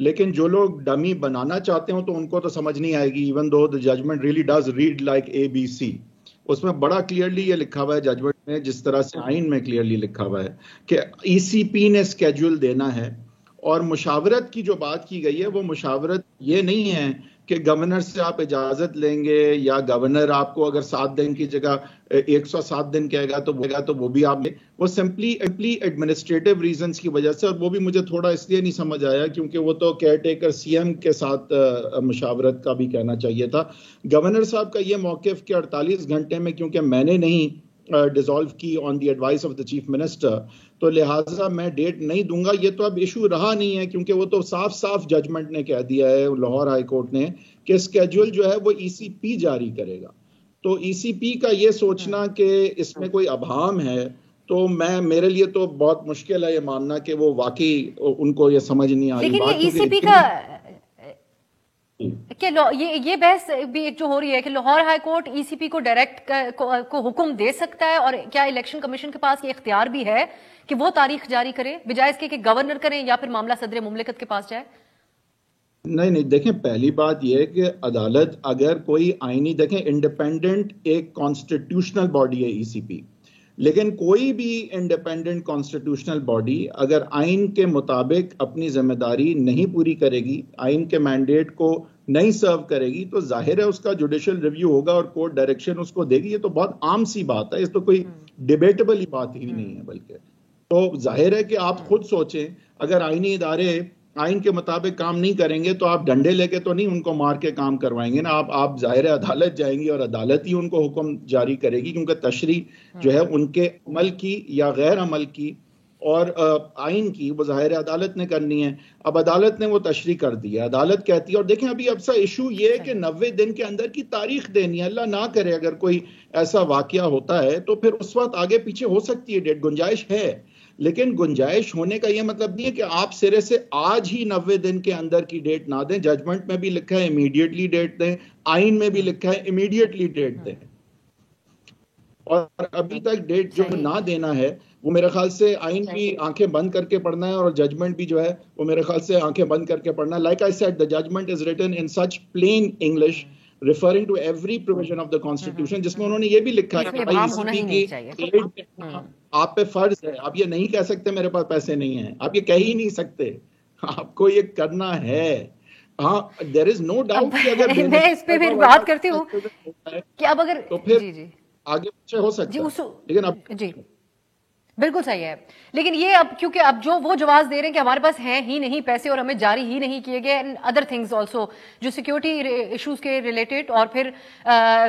لیکن جو لوگ ڈمی بنانا چاہتے ہوں تو ان کو تو سمجھ نہیں آئے گی. Even though the judgment really does read like ABC. اس میں بڑا کلیئرلی یہ لکھا ہوا ہے ججمنٹ میں, جس طرح سے آئین میں کلیئرلی لکھا ہوا ہے کہ ای سی پی نے اسکیڈول دینا ہے. اور مشاورت کی جو بات کی گئی ہے وہ مشاورت یہ نہیں ہے کہ گورنر سے آپ اجازت لیں گے یا گورنر آپ کو اگر 7 دن کی جگہ 107 دن کہے گا تو وہ بھی آپ لیں. وہ سمپلی ایڈمنسٹریٹو ریزنز کی وجہ سے, اور وہ بھی مجھے تھوڑا اس لیے نہیں سمجھ آیا کیونکہ وہ تو کیئر ٹیکر سی ایم کے ساتھ مشاورت کا بھی کہنا چاہیے تھا. گورنر صاحب کا یہ موقف کہ 48 گھنٹے میں, کیونکہ میں نے نہیں ڈیزالو کی on the advice of the chief minister, تو لہٰذا میں ڈیٹ نہیں دوں گا. یہ تو اب ایشو رہا نہیں ہے کیونکہ وہ تو صاف ججمنٹ نے کہہ دیا ہے لاہور ہائی کورٹ نے کہ اسکیڈول جو ہے وہ ای سی پی جاری کرے گا. تو ای سی پی کا یہ سوچنا کہ اس میں کوئی ابہام ہے, تو میرے لیے تو بہت مشکل ہے یہ ماننا کہ وہ واقعی ان کو یہ سمجھ نہیں آ رہی. لیکن یہ ای سی پی کا کہ یہ بحث بھی جو ہو رہی ہے کہ لاہور ہائی کورٹ ای سی پی کو ڈائریکٹ کو حکم دے سکتا ہے, اور کیا الیکشن کمیشن کے پاس یہ اختیار بھی ہے کہ وہ تاریخ جاری کرے بجائے اس کے کہ گورنر کریں یا پھر معاملہ صدر مملکت کے پاس جائے؟ نہیں دیکھیں, پہلی بات یہ ہے کہ عدالت اگر کوئی آئینی, دیکھیں انڈیپینڈنٹ ایک کانسٹیٹیوشنل باڈی ہے ای سی پی, لیکن کوئی بھی انڈیپینڈنٹ کانسٹیٹیوشنل باڈی اگر آئین کے مطابق اپنی ذمہ داری نہیں پوری کرے گی, آئین کے مینڈیٹ کو نہیں سرو کرے گی, تو ظاہر ہے اس کا جوڈیشل ریویو ہوگا اور کورٹ ڈائریکشن اس کو دے گی. یہ تو بہت عام سی بات ہے, اس تو کوئی ڈیبیٹیبل ہی بات ہی نہیں ہے. بلکہ تو ظاہر ہے کہ آپ خود سوچیں, اگر آئینی ادارے آئین کے مطابق کام نہیں کریں گے تو آپ ڈنڈے لے کے تو نہیں ان کو مار کے کام کروائیں گے نا. آپ ظاہر ہے عدالت جائیں گے اور عدالت ہی ان کو حکم جاری کرے گی, کیونکہ تشریح جو ہے ان کے عمل کی یا غیر عمل کی اور آئین کی وہ ظاہر عدالت نے کرنی ہے. اب عدالت نے وہ تشریح کر دی ہے, عدالت کہتی ہے. اور دیکھیں ابھی اب سا ایشو یہ ہے کہ 90 دن کے اندر کی تاریخ دینی ہے. اللہ نہ کرے اگر کوئی ایسا واقعہ ہوتا ہے تو پھر اس وقت آگے پیچھے ہو سکتی ہے ڈیٹ, گنجائش ہے. لیکن گنجائش ہونے کا یہ مطلب نہیں ہے کہ آپ سرے سے آج ہی 90 دن کے اندر کی ڈیٹ نہ دیں. ججمنٹ میں بھی لکھا ہے امیڈیٹلی ڈیٹ دیں, آئین میں بھی لکھا ہے امیڈیٹلی ڈیٹ دیں, اور ابھی تک ڈیٹ جو نہ دینا ہے وہ میرے خیال سے آئین بھی آنکھیں بند کر کے پڑھنا ہے, اور ججمنٹ بھی جو ہے وہ میرے خیال سے آنکھیں بند کر کے پڑھنا ہے. Like I said, the judgment is written in such plain English referring to every provision of the constitution, جس میں انہوں نے یہ بھی لکھا ہے کہ آپ پہ فرض ہے, آپ یہ نہیں کہہ سکتے میرے پاس پیسے نہیں ہیں, آپ یہ کہہ ہی نہیں سکتے, آپ کو یہ کرنا ہے. ہاں there is no doubt کہ اگر میں اس پہ بھی بات کرتی ہوں کہ اب اگر تو پھر آگے پیچھے ہو سکتا ہے, لیکن اب جی بالکل صحیح ہے. لیکن یہ اب کیونکہ اب جو وہ جواز دے رہے ہیں کہ ہمارے پاس ہیں ہی نہیں پیسے اور ہمیں جاری ہی نہیں کیے گئے, ادر تھنگز آلسو جو سیکیورٹی ایشوز کے ریلیٹڈ, اور پھر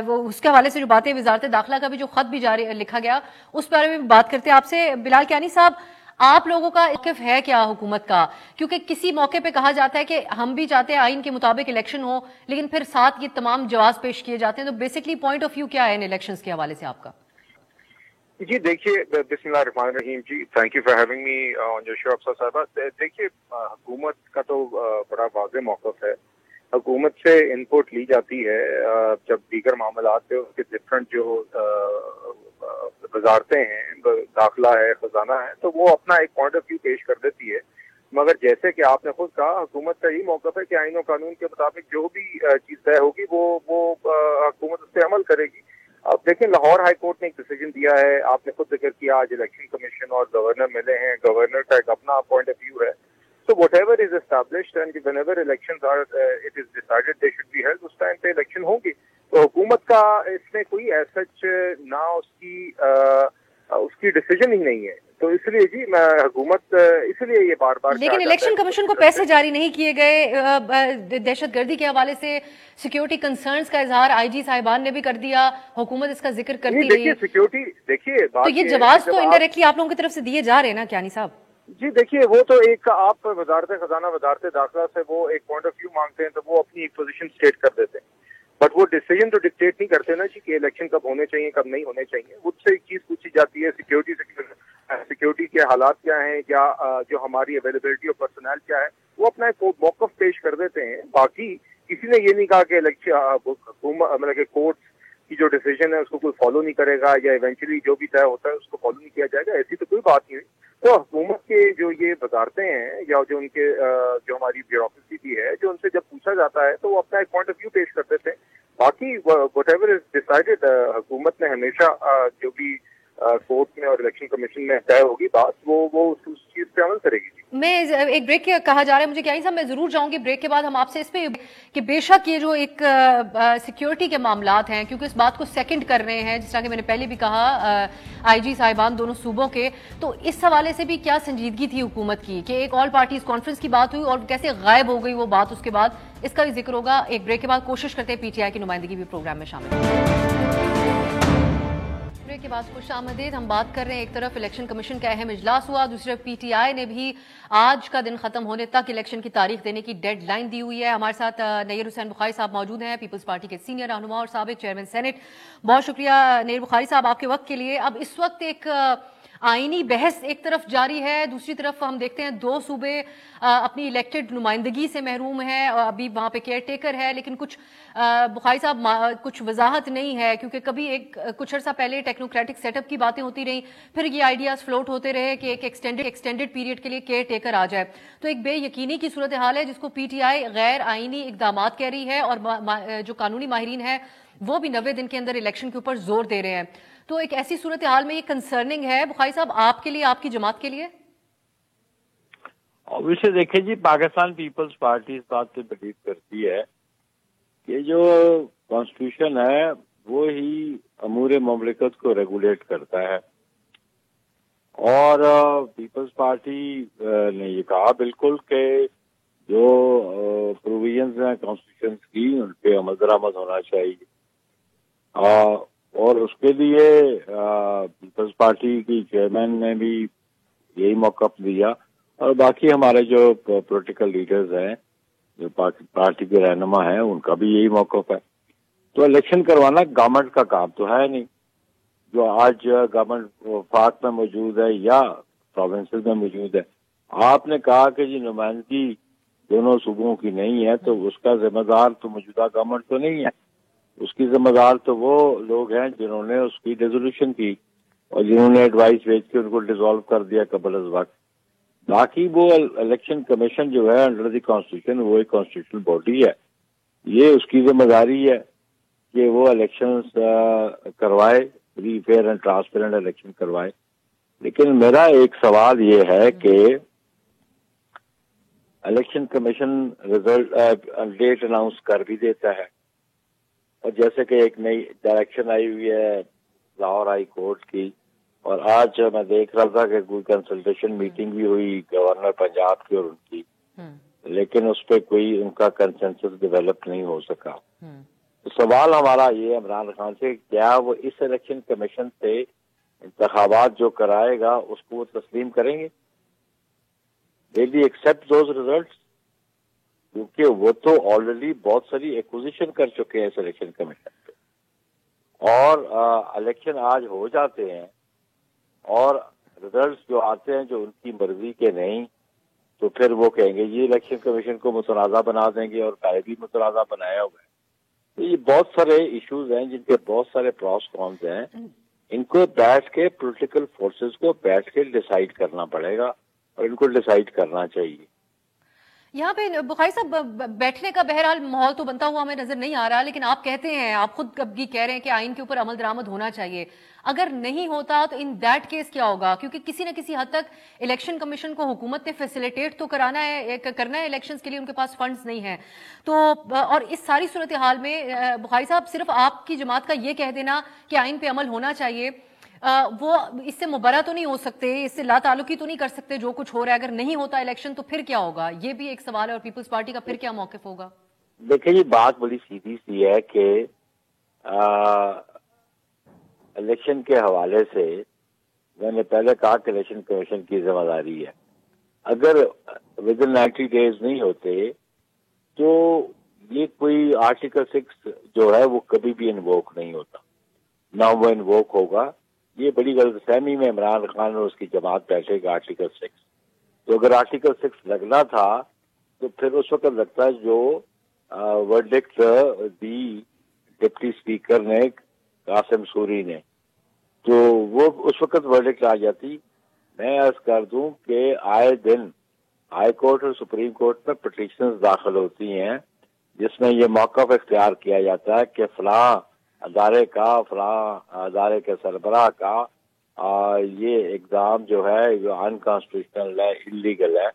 وہ اس کے حوالے سے جو باتیں وزارت داخلہ کا بھی جو خط بھی جاری لکھا گیا اس بارے میں بات کرتے ہیں آپ سے. بلال کیانی صاحب, آپ لوگوں کا موقف ہے کیا حکومت کا؟ کیونکہ کسی موقع پہ کہا جاتا ہے کہ ہم بھی چاہتے ہیں آئین کے مطابق الیکشن ہو, لیکن پھر ساتھ یہ تمام جواز پیش کیے جاتے ہیں. تو بیسکلی پوائنٹ آف ویو کیا ہے ان الیکشنز کے حوالے سے آپ کا؟ جی دیکھیے, بسم اللہ الرحمن الرحیم. جی thank you for having me on your show افسر صاحبہ. دیکھیے حکومت کا تو بڑا واضح موقف ہے. حکومت سے ان پٹ لی جاتی ہے جب دیگر معاملات پہ اس کے ڈفرینٹ جو وزارتیں ہیں, داخلہ ہے, خزانہ ہے, تو وہ اپنا ایک پوائنٹ آف ویو پیش کر دیتی ہے. مگر جیسے کہ آپ نے خود کہا, حکومت کا یہی موقف ہے کہ آئین و قانون کے مطابق جو بھی چیز طے ہوگی وہ حکومت اس پہ عمل کرے گی. اب دیکھیں لاہور ہائی کورٹ نے ایک ڈیسیجن دیا ہے, آپ نے خود ذکر کیا آج الیکشن کمیشن اور گورنر ملے ہیں, گورنر کا ایک اپنا پوائنٹ آف ویو ہے. So whatever is established and whenever elections are it is decided they should be held, اس ٹائم پہ الیکشن ہوں گی. تو حکومت کا اس میں کوئی ایسا نہ اس کی ڈیسیجن ہی نہیں ہے. تو اس لیے جی میں حکومت اس لیے یہ بار بار, لیکن الیکشن کمیشن کو پیسے جاری نہیں کیے گئے, دہشت گردی کے حوالے سے سیکیورٹی کنسرنز کا اظہار آئی جی صاحبان نے بھی کر دیا, حکومت اس کا ذکر کرتی رہی. سیکیورٹی دیکھیے, تو یہ جواز تو انڈائریکٹلی آپ لوگوں کی طرف سے دیے جا رہے ہیں نا کیانی صاحب؟ جی دیکھیے, وہ تو ایک آپ وزارت خزانہ وزارت داخلہ سے وہ ایک پوائنٹ آف ویو مانگتے ہیں تو وہ اپنی ایک پوزیشن اسٹیٹ کر دیتے ہیں, بٹ وہ ڈیسیجن تو ڈکٹیٹ نہیں کرتے نا جی کہ الیکشن کب ہونے چاہیے کب نہیں ہونے چاہیے. اس سے ایک چیز پوچھی جاتی ہے سیکیورٹی کے حالات کیا ہیں, یا جو ہماری اویلیبلٹی آف پرسنل کیا ہے, وہ اپنا ایک موقف پیش کر دیتے ہیں. باقی کسی نے یہ نہیں کہا کہ مطلب کہ کورٹس کی جو ڈیسیجن ہے اس کو کوئی فالو نہیں کرے گا, یا ایونچولی جو بھی طے ہوتا ہے اس کو فالو نہیں کیا جائے گا, ایسی تو کوئی بات نہیں ہوئی. تو حکومت کے جو یہ وزارتیں ہیں یا جو ان کے جو ہماری بیوروکریسی بھی ہے، جو ان سے جب پوچھا جاتا ہے تو وہ اپنا ایک پوائنٹ آف ویو پیش کرتے تھے. باقی وٹ ایور از ڈیسائیڈڈ، حکومت نے ہمیشہ جو بھی کورٹ میں اور الیکشن کمیشن میں طے ہوگی بات، وہ اس چیز پہ عمل کرے گی. میں ایک بریک کہا جا رہا ہے مجھے کیا صاحب، میں ضرور جاؤں گی بریک کے بعد ہم آپ سے اس پہ کہ بے شک یہ جو ایک سیکیورٹی کے معاملات ہیں، کیونکہ اس بات کو سیکنڈ کر رہے ہیں جس طرح کہ میں نے پہلے بھی کہا آئی جی صاحبان دونوں صوبوں کے، تو اس حوالے سے بھی کیا سنجیدگی تھی حکومت کی کہ ایک آل پارٹیز کانفرنس کی بات ہوئی اور کیسے غائب ہو گئی وہ بات اس کے بعد، اس کا بھی ذکر ہوگا ایک بریک کے بعد. کوشش کرتے ہیں پی ٹی آئی کی نمائندگی بھی پروگرام میں شامل کے بعد خوش آمدید. ہم بات کر رہے ہیں ایک طرف الیکشن کمیشن کا اہم اجلاس ہوا، دوسری طرف پی ٹی آئی نے بھی آج کا دن ختم ہونے تک الیکشن کی تاریخ دینے کی ڈیڈ لائن دی ہوئی ہے. ہمارے ساتھ نیر حسین بخاری صاحب موجود ہیں، پیپلز پارٹی کے سینئر رہنما اور سابق چیئرمین سینٹ. بہت شکریہ نیر بخاری صاحب آپ کے وقت کے لیے. اب اس وقت ایک آئینی بحث ایک طرف جاری ہے، دوسری طرف ہم دیکھتے ہیں 2 صوبے اپنی الیکٹڈ نمائندگی سے محروم ہیں، ابھی وہاں پہ کیئر ٹیکر ہے، لیکن کچھ بخاری صاحب کچھ وضاحت نہیں ہے، کیونکہ کبھی کچھ عرصہ پہلے ٹیکنوکریٹک سیٹ اپ کی باتیں ہوتی رہیں، پھر یہ آئیڈیاز فلوٹ ہوتے رہے کہ ایک ایکسٹینڈڈ پیریڈ کے لیے کیئر ٹیکر آ جائے. تو ایک بے یقینی کی صورتحال ہے جس کو پی ٹی آئی غیر آئینی اقدامات کہہ رہی ہے، اور جو قانونی ماہرین ہیں وہ بھی 90 دن کے اندر الیکشن کے اوپر زور دے رہے ہیں. تو ایک ایسی صورتحال میں یہ کنسرننگ ہے بخاری صاحب آپ کے لیے، آپ کی جماعت کے لیے؟ اوبیسلی دیکھیں جی، پاکستان پیپلز پارٹی اس بات سے بلیو کرتی ہے کہ جو کانسٹیٹیوشن ہے وہ ہی امور مملکت کو ریگولیٹ کرتا ہے، اور پیپلز پارٹی نے یہ کہا بالکل کہ جو پروویژنز ہیں کانسٹیٹیوشن کی ان پہ عمل درآمد ہونا چاہیے، اور اس کے لیے پیپلز پارٹی کی چیئرمین نے بھی یہی موقف دیا، اور باقی ہمارے جو پولیٹیکل لیڈرز ہیں جو پارٹی کے رہنما ہیں ان کا بھی یہی موقف ہے. تو الیکشن کروانا گورنمنٹ کا کام تو ہے نہیں. جو آج گورنمنٹ وفاق میں موجود ہے یا پروونسز میں موجود ہے، آپ نے کہا کہ جی نمائندگی دونوں صوبوں کی نہیں ہے، تو اس کا ذمہ دار تو موجودہ گورنمنٹ تو نہیں ہے، اس کی ذمہ دار تو وہ لوگ ہیں جنہوں نے اس کی ریزولوشن کی اور جنہوں نے ایڈوائس بھیج کے ان کو ڈیزالو کر دیا قبل از وقت. باقی وہ الیکشن کمیشن جو ہے انڈر دی کانسٹیٹیوشن وہ ایک کانسٹیٹیوشنل باڈی ہے، یہ اس کی ذمہ داری ہے کہ وہ الیکشنز کروائے، free fair and transparent election کروائے. لیکن میرا ایک سوال یہ ہے کہ election commission result date announce کر بھی دیتا ہے، اور جیسے کہ ایک نئی ڈائریکشن آئی ہوئی ہے لاہور ہائی کورٹ کی، اور آج میں دیکھ رہا تھا کہ کوئی کنسلٹیشن میٹنگ بھی ہوئی گورنر پنجاب کی اور ان کی، لیکن اس پہ کوئی ان کا کنسنسس ڈیولپ نہیں ہو سکا. تو سوال ہمارا یہ عمران خان سے، کیا وہ اس الیکشن کمیشن سے انتخابات جو کرائے گا اس کو وہ تسلیم کریں گے؟ Will they accept those results؟ کیونکہ وہ تو آلریڈی بہت ساری ایکوزیشن کر چکے ہیں اس الیکشن کمیشن پہ، اور الیکشن آج ہو جاتے ہیں اور ریزلٹس جو آتے ہیں جو ان کی مرضی کے نہیں، تو پھر وہ کہیں گے یہ الیکشن کمیشن کو متنازع بنا دیں گے، اور پہلے بھی متنازع بنایا ہوا ہے. تو یہ بہت سارے ایشوز ہیں جن کے بہت سارے پروس کونس ہیں، ان کو بیٹھ کے پولیٹیکل فورسز کو بیٹھ کے ڈیسائیڈ کرنا پڑے گا، اور ان کو ڈیسائیڈ کرنا چاہیے. یہاں پہ بخاری صاحب بیٹھنے کا بہرحال ماحول تو بنتا ہوا ہمیں نظر نہیں آ رہا، لیکن آپ کہتے ہیں، آپ خود کبھی کہہ رہے ہیں کہ آئین کے اوپر عمل درآمد ہونا چاہیے. اگر نہیں ہوتا تو ان دیٹ کیس کیا ہوگا؟ کیونکہ کسی نہ کسی حد تک الیکشن کمیشن کو حکومت نے فیسیلیٹیٹ تو کرنا ہے الیکشنز کے لیے، ان کے پاس فنڈز نہیں ہیں. تو اور اس ساری صورتحال میں بخاری صاحب صرف آپ کی جماعت کا یہ کہہ دینا کہ آئین پہ عمل ہونا چاہیے، وہ اس سے مبرہ تو نہیں ہو سکتے، اس سے لا تعلقی تو نہیں کر سکتے جو کچھ ہو رہا ہے. اگر نہیں ہوتا الیکشن تو پھر کیا ہوگا؟ یہ بھی ایک سوال ہے، اور پیپلز پارٹی کا پھر کیا موقف ہوگا؟ دیکھیں یہ بات بڑی سیدھی سی ہے کہ الیکشن کے حوالے سے میں نے پہلے کہا کہ الیکشن کمیشن کی ذمہ داری ہے. اگر ود ان 90 days نہیں ہوتے تو یہ کوئی آرٹیکل 6 جو ہے وہ کبھی بھی انووک نہیں ہوتا، نہ وہ انووک ہوگا. یہ بڑی غلط فہمی میں عمران خان اور اس کی جماعت بیٹھے گا آرٹیکل 6. تو اگر آرٹیکل 6 لگنا تھا تو پھر اس وقت لگتا ہے جو ورڈکٹ دی ڈپٹی اسپیکر نے قاسم سوری نے، تو وہ اس وقت ورڈکٹ آ جاتی میں عرض کر دوں کہ آئے دن ہائی کورٹ اور سپریم کورٹ میں پٹیشنز داخل ہوتی ہیں جس میں یہ موقف اختیار کیا جاتا ہے کہ فلاں ادارے کے سربراہ کا یہ اقدام جو ہے جو انکانسٹیٹیوشنل ہے، انلیگل ہے.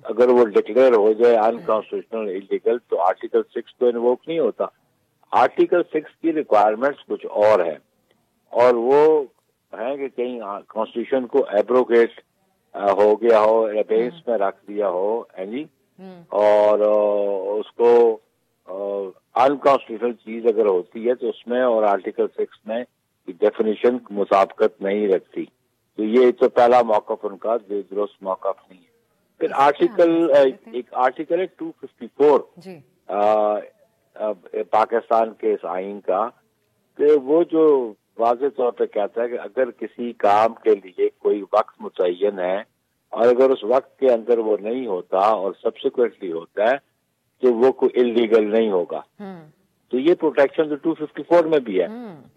اگر وہ ڈکلیئر ہو جائے انکانسٹیٹیوشنل انلیگل تو آرٹیکل 6 تو انووک نہیں ہوتا. آرٹیکل 6 کی ریکوائرمنٹس کچھ اور ہیں، اور وہ ہیں کہ کہیں کانسٹیٹیوشن کو ایبروگیٹ ہو گیا ہو، ابیس میں رکھ دیا ہو اور اس کو انکانسٹیٹیوشنل چیز اگر ہوتی ہے تو اس میں اور آرٹیکل 6 میں ڈیفینیشن مطابقت نہیں رکھتی. تو یہ تو پہلا موقف ان کا درست موقف نہیں ہے. پھر ایک آرٹیکل ہے 254 پاکستان کے اس آئین کا، کہ وہ جو واضح طور پہ کہتا ہے کہ اگر کسی کام کے لیے کوئی وقت متعین ہے اور اگر اس وقت کے اندر وہ نہیں ہوتا اور سبسیکوینٹلی ہوتا ہے تو وہ کوئی انلیگل نہیں ہوگا. تو یہ پروٹیکشن تو 254 میں بھی ہے،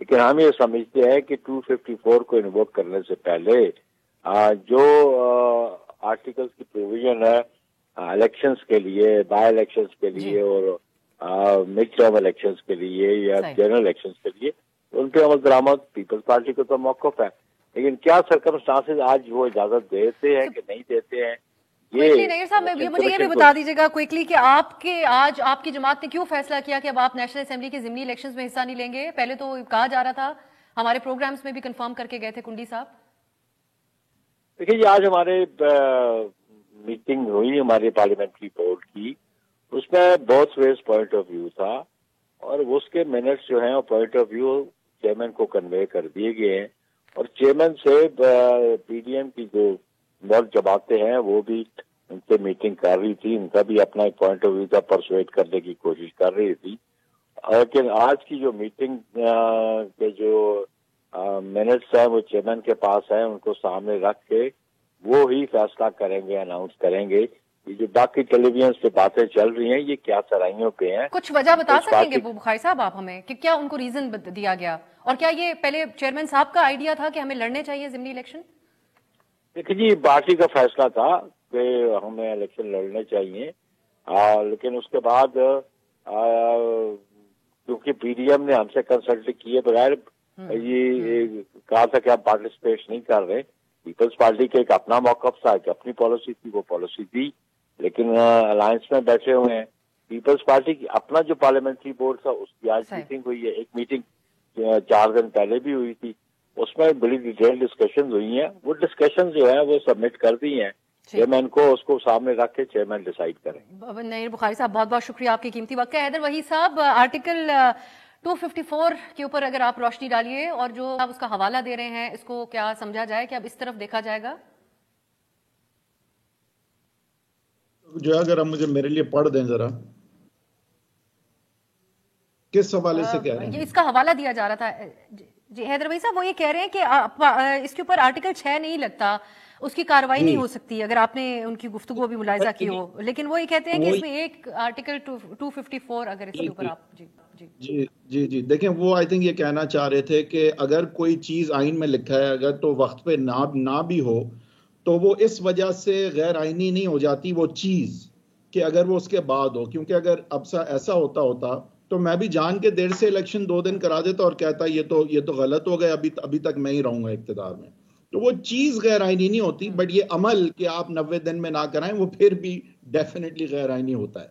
لیکن ہم یہ سمجھتے ہیں کہ 254 کو انووک کرنے سے پہلے جو آرٹیکلز کی پروویژن ہے الیکشنز کے لیے، بائی الیکشنز کے لیے اور مڈ ٹرم الیکشنز کے لیے یا جنرل الیکشنز کے لیے، ان پہ عمل درآمد پیپلز پارٹی کو تو موقف ہے. لیکن کیا سرکمسٹانسز آج وہ اجازت دیتے ہیں کہ نہیں دیتے ہیں؟ نیر صاحب مجھے یہ بھی بتا دیجیے گا کوئکلی کہ آج آپ کی جماعت نے کیوں فیصلہ کیا کہ اب آپ نیشنل اسمبلی کے ضمنی الیکشنز میں حصہ نہیں لیں گے؟ پہلے تو کہا جا رہا تھا، ہمارے پروگرامز میں بھی کنفرم کر کے گئے تھے کنڈی صاحب. دیکھیے آج ہمارے میٹنگ ہوئی ہماری پارلیمنٹری بورڈ کی، اس میں بہت ویز پوائنٹ آف ویو تھا اور اس کے منٹس جو ہیں وہ پوائنٹ آف ویو چیئرمین کو کنوے کر دیے گئے ہیں، اور چیئرمین سے پی ڈی ایم کی جو بہت جماعتیں ہیں وہ بھی ان سے میٹنگ کر رہی تھی، ان کا بھی اپنا ایک پوائنٹ آف ویو تھا، پرسویٹ کرنے کی کوشش کر رہی تھی. لیکن آج کی جو میٹنگ کے جو منٹس ہیں وہ چیئرمین کے پاس ہیں، ان کو سامنے رکھ کے وہ ہی فیصلہ کریں گے، اناؤنس کریں گے. یہ جو باقی ٹیلی ویژن پہ باتیں چل رہی ہیں یہ کیا سرائیوں پہ ہیں. کچھ وجہ بتا سکیں گے بخاری صاحب آپ ہمیں کہ کیا ان کو ریزن دیا گیا، اور کیا یہ پہلے چیئرمین صاحب کا آئیڈیا تھا کہ ہمیں لڑنے چاہیے ضمنی الیکشن؟ دیکھیے جی پارٹی کا فیصلہ تھا کہ ہمیں الیکشن لڑنے چاہیے، لیکن اس کے بعد کیونکہ پی ڈی ایم نے ہم سے کنسلٹ کیے بغیر یہ کہا تھا کہ آپ پارٹیسپیٹ نہیں کر رہے. پیپلز پارٹی کا ایک اپنا موقف تھا، ایک اپنی پالیسی تھی، وہ پالیسی تھی، لیکن الائنس میں بیٹھے ہوئے ہیں. پیپلز پارٹی کی اپنا جو پارلیمنٹری بورڈ تھا اس کی آج میٹنگ ہوئی ہے، ایک میٹنگ 4 دن پہلے بھی ہوئی تھی، اس میں بڑی ڈیٹیل ڈسکشنز ہوئی ہیں. وہ ڈسکشن جو ہیں وہ سبمٹ کر دی ہیں چیئرمین کو، اس کو سامنے رکھ کے چیئرمین ڈیسائیڈ کریں. نیر بخاری صاحب بہت بہت شکریہ آپ کی قیمتی وقت کا. حیدر وحید صاحب آرٹیکل 254 کے اوپر اگر آپ روشنی ڈالیے اور جو آپ اس کا حوالہ دے رہے ہیں اس کو کیا سمجھا جائے کہ اب اس طرف دیکھا جائے گا؟ جو ہے اگر آپ مجھے میرے لیے پڑھ دیں ذرا، کس حوالے سے کہہ رہے ہیں؟ یہ اس کا حوالہ دیا جا رہا تھا جی حیدر بھائی صاحب. وہ یہ کہہ رہے ہیں کہ اس کے اوپر آرٹیکل 6 نہیں لگتا، اس کی کارروائی نہیں ہو سکتی اگر آپ نے ان کی گفتگو بھی ملاحظہ کی ہو، لیکن وہ یہ کہتے ہیں کہ اس میں ایک آرٹیکل 254 اگر اس کے اوپر آپ جی دیکھیں وہ آئی تھنک یہ کہنا چاہ رہے تھے کہ اگر کوئی چیز آئین میں لکھا ہے اگر تو وقت پہ نہ بھی ہو تو وہ اس وجہ سے غیر آئینی نہیں ہو جاتی وہ چیز کہ اگر وہ اس کے بعد ہو. کیونکہ اگر اب ایسا ہوتا تو میں بھی جان کے دیر سے الیکشن 2 دن کرا دیتا اور کہتا یہ تو غلط ہو گیا، ابھی تک میں ہی رہوں گا اقتدار میں. تو وہ چیز غیر آئینی نہیں ہوتی، بٹ یہ عمل کہ آپ 90 دن میں نہ کرائیں وہ پھر بھی ڈیفینیٹلی غیر آئینی ہوتا ہے.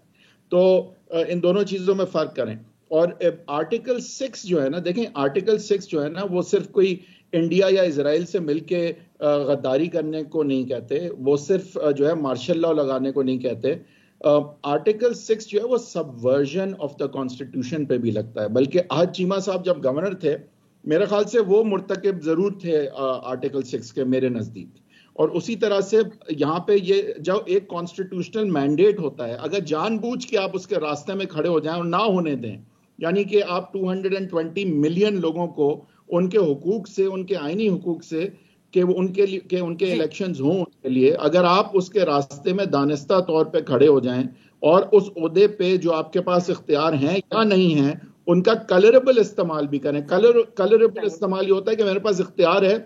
تو ان دونوں چیزوں میں فرق کریں. اور آرٹیکل 6 جو ہے نا، دیکھیں آرٹیکل 6 جو ہے نا وہ صرف کوئی انڈیا یا اسرائیل سے مل کے غداری کرنے کو نہیں کہتے، وہ صرف جو ہے مارشل لاء لگانے کو نہیں کہتے. آرٹیکل 6 جو ہے وہ سبورژن آف دا کانسٹیٹیوشن پہ بھی لگتا ہے. بلکہ آج چیمہ صاحب جب گورنر تھے میرے خیال سے وہ مرتکب ضرور تھے آرٹیکل 6 کے میرے نزدیک. اور اسی طرح سے یہاں پہ یہ جو ایک کانسٹیٹیوشنل مینڈیٹ ہوتا ہے، اگر جان بوجھ کے آپ اس کے راستے میں کھڑے ہو جائیں اور نہ ہونے دیں، یعنی کہ آپ 220 ملین لوگوں کو ان کے حقوق سے، ان کے آئینی حقوق سے کہ ان کے الیکشنز ہوں اس کے لیے، اگر آپ اس کے راستے میں دانستہ طور پہ کھڑے ہو جائیں اور اس عہدے پہ جو آپ کے پاس اختیار ہیں یا نہیں ہیں ان کا کلربل استعمال بھی کریں. کلربل استعمال یہ ہوتا ہے کہ میرے پاس اختیار ہے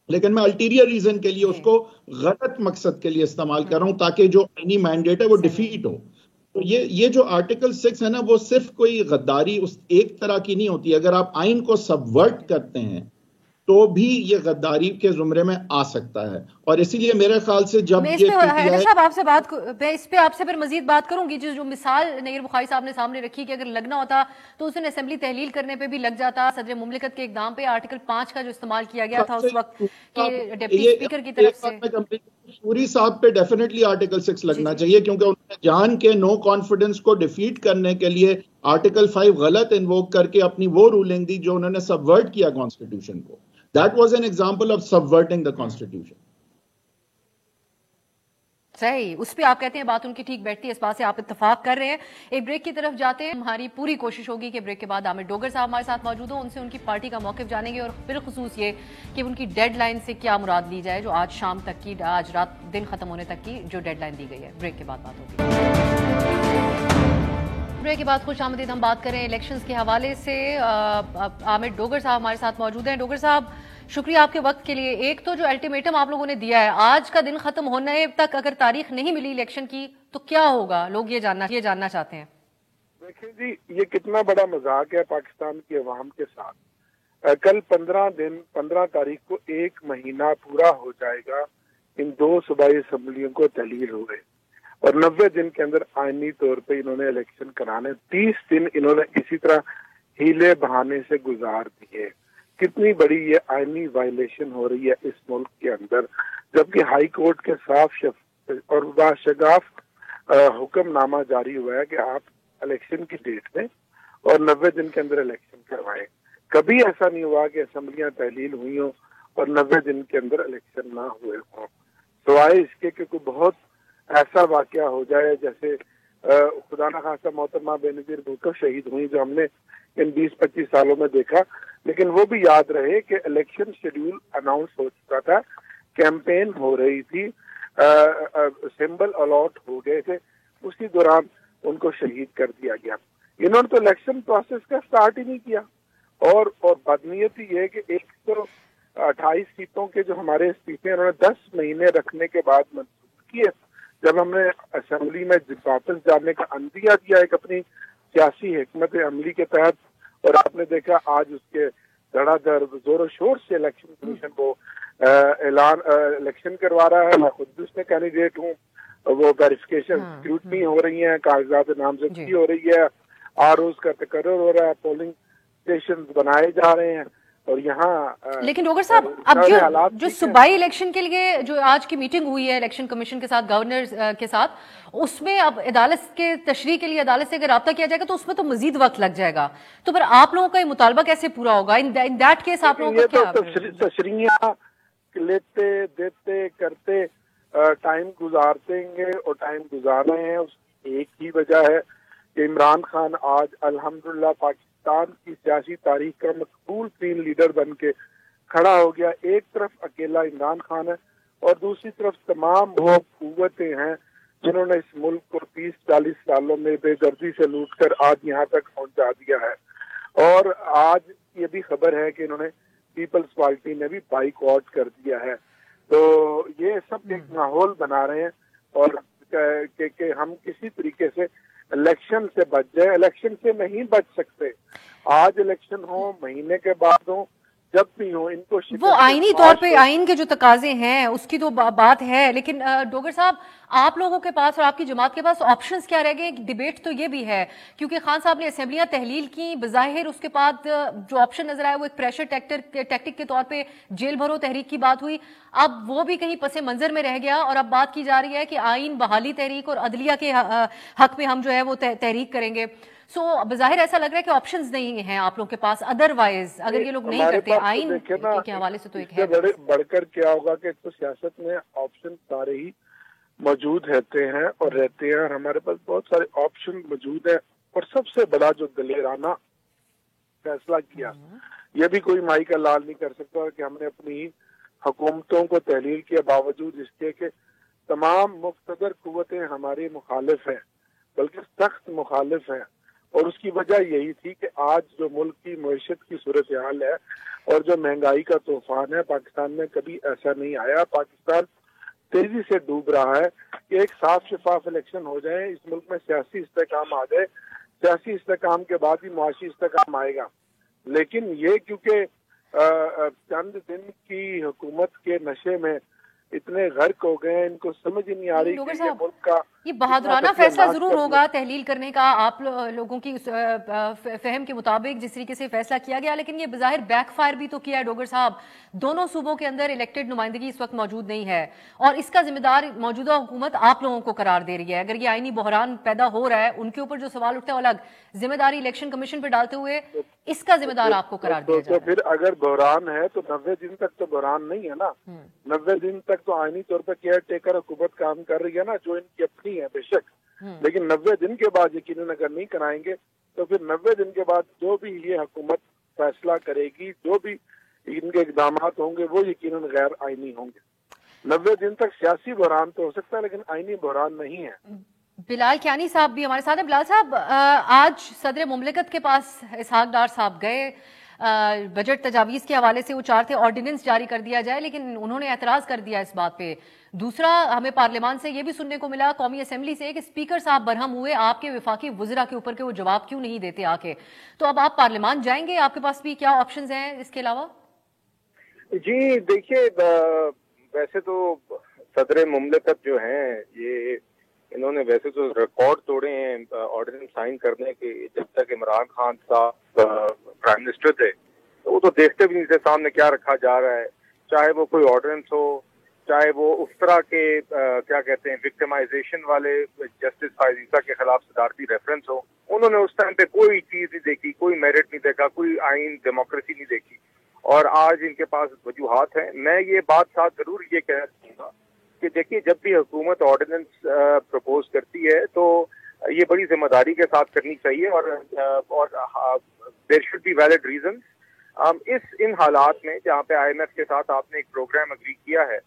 لیکن میں الٹیریئر ریزن کے لیے اس کو غلط مقصد کے لیے استعمال کر رہا ہوں تاکہ جو آئینی مینڈیٹ ہے وہ ڈیفیٹ ہو. تو یہ جو آرٹیکل 6 ہے نا وہ صرف کوئی غداری اس ایک طرح کی نہیں ہوتی. اگر آپ آئین کو سبورٹ کرتے ہیں تو بھی یہ غداری کے زمرے میں آ سکتا ہے. اور اسی لیے میرے خیال سے جب صاحب آپ سے بات میں اس پہ آپ سے پھر مزید بات کروں گی. جو مثال نیر بخاری صاحب نے سامنے رکھی کہ اگر لگنا ہوتا تو اس نے اسمبلی تحلیل کرنے پہ بھی لگ جاتا. صدر مملکت کے اقدام پہ آرٹیکل 5 کا جو استعمال کیا گیا تھا اس وقت کہ ڈپٹی اسپیکر کی طرف سے پوری صاحب پہ ڈیفینیٹلی آرٹیکل 6 لگنا چاہیے کیونکہ انہوں نے جان کے نو کانفیڈنس کو ڈیفیٹ کرنے کے لیے آرٹیکل 5 غلط انووک کر کے اپنی وہ رولنگ دی جو انہوں نے سبورٹ کیا کانسٹیٹیوشن کو. That was an example of subverting the constitution. صحیح, اس پہ آپ کہتے ہیں بات ان کی ٹھیک بیٹھتی ہے, اس بات سے آپ اتفاق کر رہے ہیں. ایک بریک کی طرف جاتے ہیں. ہماری پوری کوشش ہوگی کہ بریک کے بعد عامر ڈوگر صاحب ہمارے ساتھ موجود ہوں, ان سے ان کی پارٹی کا موقف جانیں گے اور بالخصوص یہ کہ ان کی ڈیڈ لائن سے کیا مراد لی جائے جو آج شام تک کی, آج رات دن ختم ہونے تک کی جو ڈیڈ لائن دی گئی ہے. بریک کے بعد بات ہوگی. بریک کے بعد خوش آمدید. ہم بات کریں الیکشنز کے حوالے سے. عامر ڈوگر صاحب ہمارے ساتھ موجود ہیں. ڈوگر صاحب شکریہ آپ کے وقت کے لیے. ایک تو جو الٹیمیٹم آپ لوگوں نے دیا ہے, آج کا دن ختم ہونے تک اگر تاریخ نہیں ملی الیکشن کی تو کیا ہوگا, لوگ یہ جاننا چاہتے ہیں. دیکھیں جی, یہ کتنا بڑا مذاق ہے پاکستان کی عوام کے ساتھ. کل 15 تاریخ کو 1 مہینہ پورا ہو جائے گا ان 2 صوبائی اسمبلیوں کو تحلیل ہوئے اور 90 دن کے اندر آئینی طور پہ انہوں نے الیکشن کرانے. 30 دن انہوں نے اسی طرح ہیلے بہانے سے گزار دیے. کتنی بڑی یہ آئینی وائلیشن ہو رہی ہے اس ملک کے اندر, جبکہ ہائی کورٹ کے صاف اور باشگاف حکم نامہ جاری ہوا ہے کہ آپ الیکشن کی ڈیٹ میں اور 90 دن کے اندر الیکشن کروائیں. کبھی ایسا نہیں ہوا کہ اسمبلیاں تحلیل ہوئی ہوں اور 90 دن کے اندر الیکشن نہ ہوئے ہوں, سوائے اس کے کہ کوئی بہت ایسا واقعہ ہو جائے جیسے خدا نہ خواستہ محترمہ بے نظیر بھٹو شہید ہوئی جو ہم نے ان 20-25 سالوں میں دیکھا. لیکن وہ بھی یاد رہے کہ الیکشن شیڈیول اناؤنس ہو چکا تھا, کیمپین ہو رہی تھی, سمبل الاٹ ہو گئے تھے, اسی دوران ان کو شہید کر دیا گیا. انہوں نے تو الیکشن پروسیس کا سٹارٹ ہی نہیں کیا. اور بدنیتی یہ ہے کہ 128 سیٹوں کے جو ہمارے استعفے انہوں نے 10 مہینے رکھنے کے بعد منسوخ کیے. جب ہم نے اسمبلی میں واپس جانے کا عندیہ دیا ایک اپنی سیاسی حکمت عملی کے تحت, اور آپ نے دیکھا آج اس کے دھڑا دھڑ زور و شور سے الیکشن کمیشن کو الیکشن کروا رہا ہے. میں خود بھی اس میں کینڈیڈیٹ ہوں. وہ ویریفیکیشن اسکروٹنی ہو رہی ہیں, کاغذات نامزدگی ہو رہی ہے, ROs کا تقرر ہو رہا ہے, پولنگ اسٹیشن بنائے جا رہے ہیں. اور یہاں لیکن ڈوگر صاحب اب جو صوبائی الیکشن کے لیے جو آج کی میٹنگ ہوئی ہے الیکشن کمیشن کے ساتھ, گورنر کے ساتھ, اس میں اب عدالت کے تشریح کے لیے عدالت سے اگر رابطہ کیا جائے گا تو اس میں تو مزید وقت لگ جائے گا. تو پھر آپ لوگوں کا یہ مطالبہ کیسے پورا ہوگا ان دیٹ کیس؟ آپ لوگوں کا کیا تشریحاں لیتے دیتے کرتے ٹائم گزارتے گے اور ٹائم گزار رہے ہیں. اس کی ایک ہی وجہ ہے کہ عمران خان آج الحمدللہ پاکستان کی سیاسی تاریخ کا مقبول ترین لیڈر بن کے کھڑا ہو گیا. ایک طرف اکیلا عمران خان ہے اور دوسری طرف تمام وہ قوتیں ہیں جنہوں نے اس ملک کو 30-40 سالوں میں بے دردی سے لوٹ کر آج یہاں تک پہنچا دیا ہے. اور آج یہ بھی خبر ہے کہ انہوں نے پیپلز پارٹی نے بھی بائیک آؤٹ کر دیا ہے. تو یہ سب ایک ماحول بنا رہے ہیں اور کہ ہم کسی طریقے سے الیکشن سے بچ جائے. الیکشن سے نہیں بچ سکتے. آج الیکشن ہو, مہینے کے بعد ہو, جب بھی ہو, ان کو وہ آئینی طور پہ آئین کے جو تقاضے ہیں اس کی تو بات ہے. لیکن ڈوگر صاحب آپ لوگوں کے پاس اور آپ کی جماعت کے پاس آپشنز کیا رہ گئے؟ ڈیبیٹ تو یہ بھی ہے کیونکہ خان صاحب نے اسمبلیاں تحلیل کی, بظاہر اس کے بعد جو آپشن نظر آیا وہ ایک پریشر ٹیکٹک کے طور پہ جیل بھرو تحریک کی بات ہوئی. اب وہ بھی کہیں پس منظر میں رہ گیا اور اب بات کی جا رہی ہے کہ آئین بحالی تحریک اور عدلیہ کے حق میں ہم جو ہے وہ تحریک کریں گے. سو بظاہر ایسا لگ رہا ہے کہ آپشنز نہیں ہیں آپ لوگ کے پاس. ادروائز اگر یہ لوگ نہیں کرتے آئین کے حوالے سے تو ایک ہے. بڑھ کر کیا ہوگا کہ تو سیاست میں آپشن سارے ہی موجود رہتے ہیں اور رہتے ہیں, اور ہمارے پاس بہت سارے آپشن موجود ہیں. اور سب سے بڑا جو دلیرانہ فیصلہ کیا, یہ بھی کوئی مائی کا لال نہیں کر سکتا کہ ہم نے اپنی حکومتوں کو تحلیل کیا باوجود اس کے کہ تمام مقتدر قوتیں ہماری مخالف ہیں, بلکہ سخت مخالف ہیں. اور اس کی وجہ یہی تھی کہ آج جو ملک کی معیشت کی صورتحال ہے اور جو مہنگائی کا طوفان ہے پاکستان میں کبھی ایسا نہیں آیا. پاکستان تیزی سے ڈوب رہا ہے کہ ایک صاف شفاف الیکشن ہو جائے, اس ملک میں سیاسی استحکام آ جائے, سیاسی استحکام کے بعد ہی معاشی استحکام آئے گا. لیکن یہ کیونکہ چند دن کی حکومت کے نشے میں اتنے غرق ہو گئے ہیں, ان کو سمجھ نہیں آ رہی کہ یہ ملک کا یہ بہادرانہ فیصلہ ضرور ہوگا تحلیل کرنے کا آپ لوگوں کی فہم کے مطابق جس طریقے سے فیصلہ کیا گیا, لیکن یہ بظاہر بیک فائر بھی تو کیا ہے ڈوگر صاحب. دونوں صوبوں کے اندر الیکٹڈ نمائندگی اس وقت موجود نہیں ہے اور اس کا ذمہ دار موجودہ حکومت آپ لوگوں کو قرار دے رہی ہے. اگر یہ آئینی بحران پیدا ہو رہا ہے, ان کے اوپر جو سوال اٹھتا ہے الگ, ذمہ داری الیکشن کمیشن پہ ڈالتے ہوئے اس کا ذمہ دار آپ کو قرار دیا جا رہا ہے. تو پھر اگر بحران ہے تو 90 دن تک تو بحران نہیں ہے نا. 90 دن تک تو آئینی طور پر کیئر ٹیکر حکومت کام کر رہی ہے نا, جو ان کی اپنی ہے بے شک, لیکن 90 دن کے بعد یقیناً اگر نہیں کرائیں گے تو پھر 90 دن کے بعد جو بھی یہ حکومت فیصلہ کرے گی, جو بھی ان کے اقدامات ہوں گے, وہ یقیناً غیر آئینی ہوں گے. 90 دن تک سیاسی بحران تو ہو سکتا ہے لیکن آئینی بحران نہیں ہے. بلال کیانی صاحب بھی ہمارے ساتھ ہیں. بلال صاحب, آج صدر مملکت کے پاس اسحاق ڈار صاحب گئے, بجٹ تجاویز کے حوالے سے وہ چاہ رہے تھے آرڈیننس جاری کر دیا جائے, لیکن انہوں نے اعتراض کر دیا اس بات پہ. دوسرا, ہمیں پارلیمان سے یہ بھی سننے کو ملا, قومی اسمبلی سے, کہ اسپیکر صاحب برہم ہوئے آپ کے وفاقی وزراء کے اوپر کہ وہ جواب کیوں نہیں دیتے آ کے. تو اب آپ پارلیمان جائیں گے, آپ کے پاس بھی کیا آپشنز ہیں اس کے علاوہ؟ جی دیکھیے, ویسے تو صدر مملکت جو ہیں یہ انہوں نے ویسے تو ریکارڈ توڑے ہیں آرڈیننس سائن کرنے کے. جب تک عمران خان صاحب پرائم منسٹر تھے تو وہ تو دیکھتے بھی نہیں تھے سامنے کیا رکھا جا رہا ہے, چاہے وہ کوئی آرڈیننس ہو, چاہے وہ اس طرح کے کیا کہتے ہیں وکٹمائزیشن والے جسٹس فائزہ کے خلاف صدارتی ریفرنس ہو. انہوں نے اس ٹائم پہ کوئی چیز نہیں دیکھی, کوئی میرٹ نہیں دیکھا, کوئی آئین ڈیموکریسی نہیں دیکھی, اور آج ان کے پاس وجوہات ہیں. میں یہ بات ساتھ ضرور یہ کہنا چاہوں گا کہ دیکھیے, جب بھی حکومت آرڈیننس پرپوز کرتی ہے تو یہ بڑی ذمہ داری کے ساتھ کرنی چاہیے, اور there should be valid reasons. ان حالات میں جہاں پہ آئی ایم ایف کے ساتھ آپ نے ایک پروگرام اگری کیا ہے,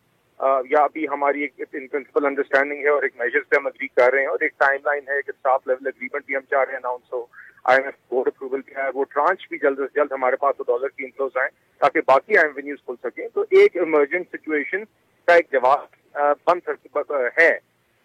یا ابھی ہماری ایک ان پرنسپل انڈرسٹینڈنگ ہے اور ایک میجرز پہ ہم اگری کر رہے ہیں, اور ایک ٹائم لائن ہے, ایک اسٹاف لیول اگریمنٹ بھی ہم چاہ رہے ہیں اناؤنس ہو, I M F board approval کیا ہے, وہ ٹرانچ بھی جلد سے جلد ہمارے پاس ڈالر کی انفلوز آئیں تاکہ باقی ایونیوز کھل سکیں. تو ایک ایمرجنٹ سچویشن کا ایک جواب بن ہے,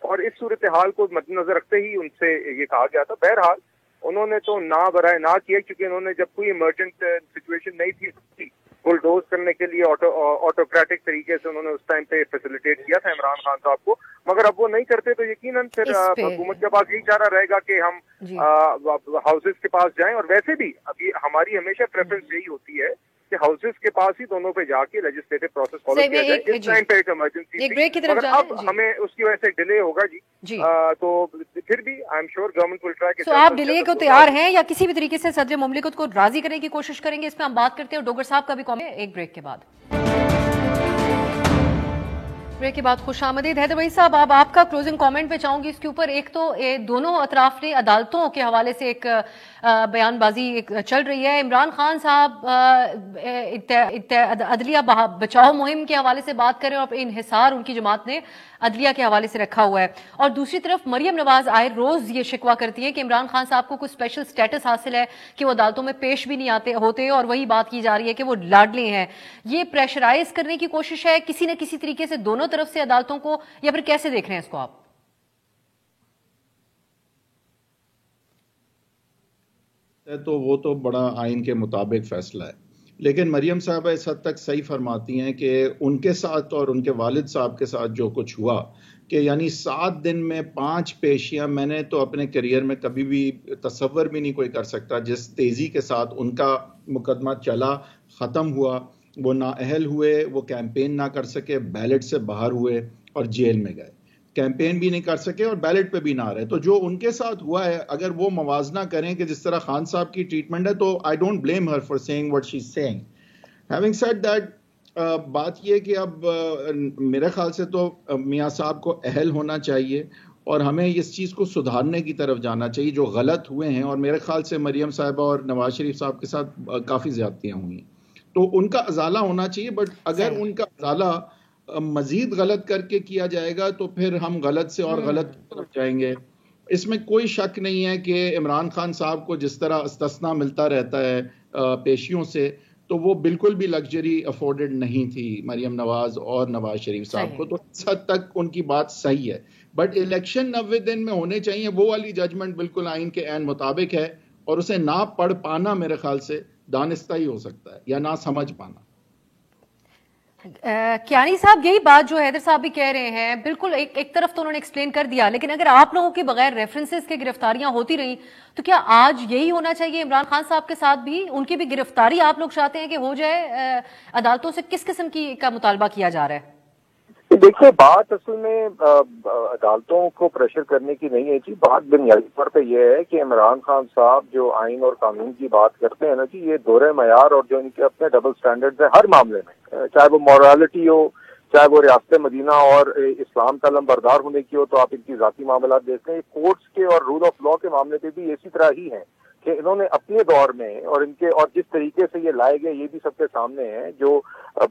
اور اس صورتحال کو مد نظر رکھتے ہی ان سے یہ کہا گیا تھا. بہرحال انہوں نے تو نہ برائے نہ کیا, کیونکہ انہوں نے جب کوئی ایمرجنٹ سچویشن نہیں تھی بلڈوز کرنے کے لیے آٹوکریٹک طریقے سے انہوں نے اس ٹائم پہ فیسیلیٹیٹ کیا تھا عمران خان صاحب کو, مگر اب وہ نہیں کرتے تو یقیناً پھر حکومت کے پاس یہی چارہ رہے گا کہ ہم ہاؤسز کے پاس جائیں. اور ویسے بھی ابھی ہماری ہمیشہ پریفرنس یہی ہوتی ہے کہ ہاؤسز کے پاس ہی دونوں پہ جا کے لیجسلیٹو پروسیس فالو کیا جائے. اس ٹائم پہ ایک ایمرجنسی تھی, مگر اب ہمیں اس کی وجہ سے ڈیلے ہوگا. جی تو پھر بھی I am sure government will try. تو آپ ڈیلے کو تیار ہیں یا کسی بھی طریقے سے صدر مملکت کو راضی کرنے کی کوشش کریں گے؟ اس پہ ہم بات کرتے ہیں. اور ڈوگر صاحب کا بھی کامنٹ ایک بریک کے بعد. بریک کے بعد خوش آمدید. حیدر بھائی صاحب, اب آپ کا کلوزنگ کامنٹ پہ چاہوں گی اس کے اوپر. ایک تو دونوں اطراف نے عدالتوں کے حوالے سے ایک بیان بازی چل رہی ہے. عمران خان صاحب عدلیہ بچاؤ مہم کے حوالے سے بات کریں اور انحصار ان کی جماعت نے عدلیہ کے حوالے سے رکھا ہوا ہے, اور دوسری طرف مریم نواز آئے روز یہ شکوہ کرتی ہے کہ عمران خان صاحب کو کوئی اسپیشل سٹیٹس حاصل ہے کہ وہ عدالتوں میں پیش بھی نہیں ہوتے, اور وہی بات کی جا رہی ہے کہ وہ لاڈلے ہیں. یہ پریشرائز کرنے کی کوشش ہے کسی نہ کسی طریقے سے دونوں طرف سے عدالتوں کو, یا پھر کیسے دیکھ رہے ہیں اس کو آپ؟ تو وہ تو بڑا آئین کے مطابق فیصلہ ہے, لیکن مریم صاحبہ اس حد تک صحیح فرماتی ہیں کہ ان کے ساتھ اور ان کے والد صاحب کے ساتھ جو کچھ ہوا, کہ یعنی 7 دن میں 5 پیشیاں, میں نے تو اپنے کیریئر میں کبھی بھی تصور بھی نہیں کوئی کر سکتا جس تیزی کے ساتھ ان کا مقدمہ چلا, ختم ہوا. وہ نااہل ہوئے, وہ کیمپین نہ کر سکے, بیلٹ سے باہر ہوئے اور جیل میں گئے, کیمپین بھی نہیں کر سکے اور بیلٹ پہ بھی نہ رہے. تو جو ان کے ساتھ ہوا ہے, اگر وہ موازنہ کریں کہ جس طرح خان صاحب کی ٹریٹمنٹ ہے, تو I don't blame her for seeing what she is seeing. Having said that, بات یہ کہ اب میرے خیال سے تو میاں صاحب کو اہل ہونا چاہیے اور ہمیں اس چیز کو سدھارنے کی طرف جانا چاہیے جو غلط ہوئے ہیں. اور میرے خیال سے مریم صاحبہ اور نواز شریف صاحب کے ساتھ کافی زیادتیاں ہوئی ہیں, تو ان کا ازالہ ہونا چاہیے. بٹ اگر ان کا ازالہ مزید غلط کر کے کیا جائے گا تو پھر ہم غلط سے اور غلط کی طرف جائیں گے. اس میں کوئی شک نہیں ہے کہ عمران خان صاحب کو جس طرح استثنا ملتا رہتا ہے پیشیوں سے، تو وہ بالکل بھی لگژری افورڈڈ نہیں تھی مریم نواز اور نواز شریف صاحب کو، تو اس حد تک ان کی بات صحیح ہے. بٹ الیکشن 90 دن میں ہونے چاہیے، وہ والی ججمنٹ بالکل آئین کے عین مطابق ہے، اور اسے نہ پڑھ پانا میرے خیال سے دانستہ ہی ہو سکتا ہے یا نہ سمجھ پانا. کیانی صاحب یہی بات جو حیدر صاحب بھی کہہ رہے ہیں بالکل ایک طرف تو انہوں نے ایکسپلین کر دیا، لیکن اگر آپ لوگوں کے بغیر ریفرنسز کے گرفتاریاں ہوتی رہیں تو کیا آج یہی ہونا چاہیے عمران خان صاحب کے ساتھ بھی؟ ان کی بھی گرفتاری آپ لوگ چاہتے ہیں کہ ہو جائے؟ عدالتوں سے کس قسم کا مطالبہ کیا جا رہا ہے؟ دیکھیے بات اصل میں عدالتوں کو پریشر کرنے کی نہیں ہے جی، بات بنیادی طور پہ یہ ہے کہ عمران خان صاحب جو آئین اور قانون کی بات کرتے ہیں نا جی، یہ دورہ معیار اور جو ان کے اپنے ڈبل سٹینڈرڈز ہیں ہر معاملے میں، چاہے وہ مورالٹی ہو، چاہے وہ ریاست مدینہ اور اسلام کا علمبردار ہونے کی ہو، تو آپ ان کی ذاتی معاملات دیکھ لیں، کورٹس کے اور رول آف لا کے معاملے پہ بھی اسی طرح ہی ہیں کہ انہوں نے اپنے دور میں اور ان کے اور جس طریقے سے یہ لائے گئے یہ بھی سب کے سامنے ہے. جو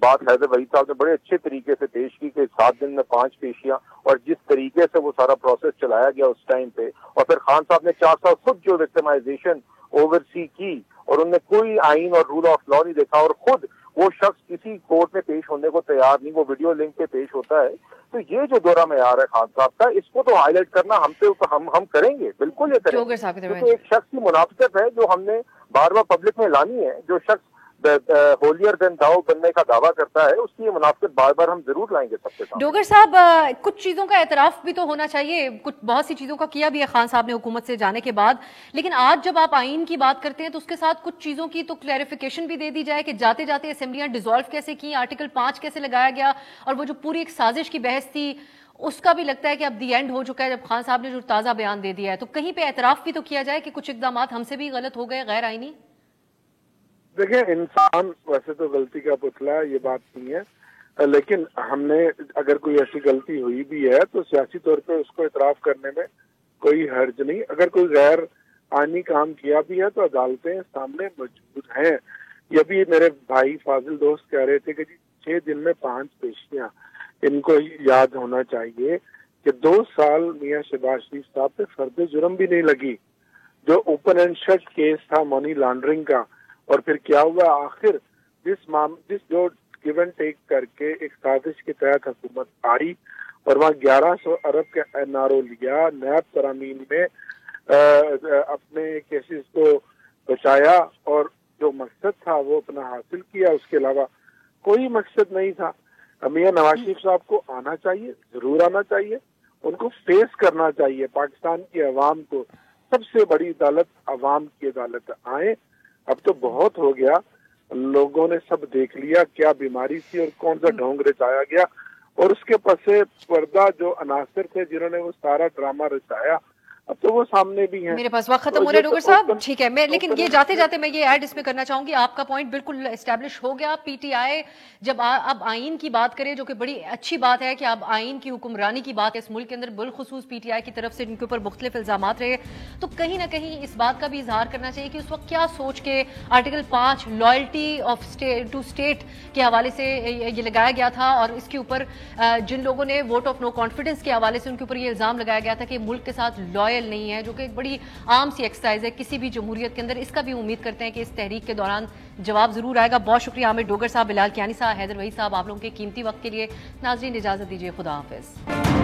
بات حیدر وحید صاحب نے بڑے اچھے طریقے سے پیش کی کہ 7 دن میں 5 پیشیاں، اور جس طریقے سے وہ سارا پروسیس چلایا گیا اس ٹائم پہ، اور پھر خان صاحب نے 4 سال خود جو وکٹمائزیشن اوورسی کی اور انہوں نے کوئی آئین اور رول آف لا نہیں دیکھا، اور خود وہ شخص کسی کورٹ میں پیش ہونے کو تیار نہیں، وہ ویڈیو لنک پہ پیش ہوتا ہے. تو یہ جو دورہ معیار ہے خان صاحب کا، اس کو تو ہائی لائٹ کرنا ہم کریں گے، بالکل یہ کریں گے. کیونکہ ایک شخص کی منافقت ہے جو ہم نے بار بار پبلک میں لانی ہے، جو شخص ہولیر دین داؤ بننے کا دعویٰ کرتا ہے، اس کی یہ منافقت بار بار ہم ضرور لائیں گے سب کے سامنے. ڈوگر صاحب کچھ چیزوں کا اعتراف بھی تو ہونا چاہیے، بہت سی چیزوں کا کیا بھی ہے خان صاحب نے حکومت سے جانے کے بعد، لیکن آج جب آپ آئین کی بات کرتے ہیں تو اس کے ساتھ کچھ چیزوں کی تو کلیریفیکیشن بھی دے دی جائے کہ جاتے جاتے اسمبلیاں ڈیزالو کیسے کی، آرٹیکل 5 کیسے لگایا گیا، اور وہ جو پوری ایک سازش کی بحث تھی اس کا بھی لگتا ہے کہ اب دی اینڈ ہو چکا ہے جب خان صاحب نے جو تازہ بیان دے دیا ہے. تو کہیں پہ اعتراف بھی تو کیا جائے کہ کچھ اقدامات ہم سے بھی غلط ہو گئے، غیر آئینی. دیکھیں انسان ویسے تو غلطی کا پتلا ہے، یہ بات نہیں ہے، لیکن ہم نے اگر کوئی ایسی غلطی ہوئی بھی ہے تو سیاسی طور پہ اس کو اعتراف کرنے میں کوئی حرج نہیں. اگر کوئی غیر آئینی کام کیا بھی ہے تو عدالتیں سامنے موجود ہیں. یہ بھی میرے بھائی فاضل دوست کہہ رہے تھے کہ جی 6 دن میں 5 پیشیاں، ان کو یاد ہونا چاہیے کہ 2 سال میاں شہباز شریف صاحب پہ فرد جرم بھی نہیں لگی، جو اوپن اینڈ شٹ کیس تھا منی لانڈرنگ کا. اور پھر کیا ہوا آخر جس جو گیو اینڈ ٹیک کر کے ایک سازش کے تحت حکومت آئی اور وہاں 1100 ارب کا این آر او لیا، نیب ترامین میں اپنے کیسز کو بچایا اور جو مقصد تھا وہ اپنا حاصل کیا، اس کے علاوہ کوئی مقصد نہیں تھا. میاں نواز شریف صاحب کو آنا چاہیے، ضرور آنا چاہیے، ان کو فیس کرنا چاہیے. پاکستان کی عوام کو سب سے بڑی عدالت عوام کی عدالت آئے. اب تو بہت ہو گیا، لوگوں نے سب دیکھ لیا کیا بیماری تھی اور کون سا ڈھونگ رچایا گیا، اور اس کے پس پردہ جو عناصر تھے جنہوں نے وہ سارا ڈرامہ رچایا اب تو وہ سامنے بھی ہیں. میرے پاس وقت ختم ہو رہا ہے ڈوگر صاحب، ٹھیک ہے میں لیکن یہ جاتے جاتے میں یہ ایڈ اس میں کرنا چاہوں گی، آپ کا پوائنٹ بالکل اسٹیبلش ہو گیا. پی ٹی آئی جب اب آئین کی بات کرے، جو کہ بڑی اچھی بات ہے کہ اب آئین کی حکمرانی کی بات ہے اس ملک کے اندر، بالخصوص پی ٹی آئی کی طرف سے ان کے اوپر مختلف الزامات رہے، تو کہیں نہ کہیں اس بات کا بھی اظہار کرنا چاہیے کہ اس وقت کیا سوچ کے article 5 loyalty of two state کے حوالے سے یہ لگایا گیا تھا، اور اس کے اوپر جن لوگوں نے ووٹ آف نو کانفیڈنس کے حوالے سے ان کے اوپر یہ الزام لگایا گیا تھا کہ ملک کے ساتھ لائل نہیں ہے، جو کہ بڑی عام سی ایکسرسائز ہے کسی بھی جمہوریت کے اندر. اس کا بھی امید کرتے ہیں کہ اس تحریک کے دوران جواب ضرور آئے گا. بہت شکریہ عامر ڈوگر صاحب، بلال کیانی صاحب، حیدر وحید صاحب، آپ لوگوں کے قیمتی وقت کے لیے. ناظرین اجازت دیجیے، خدا حافظ.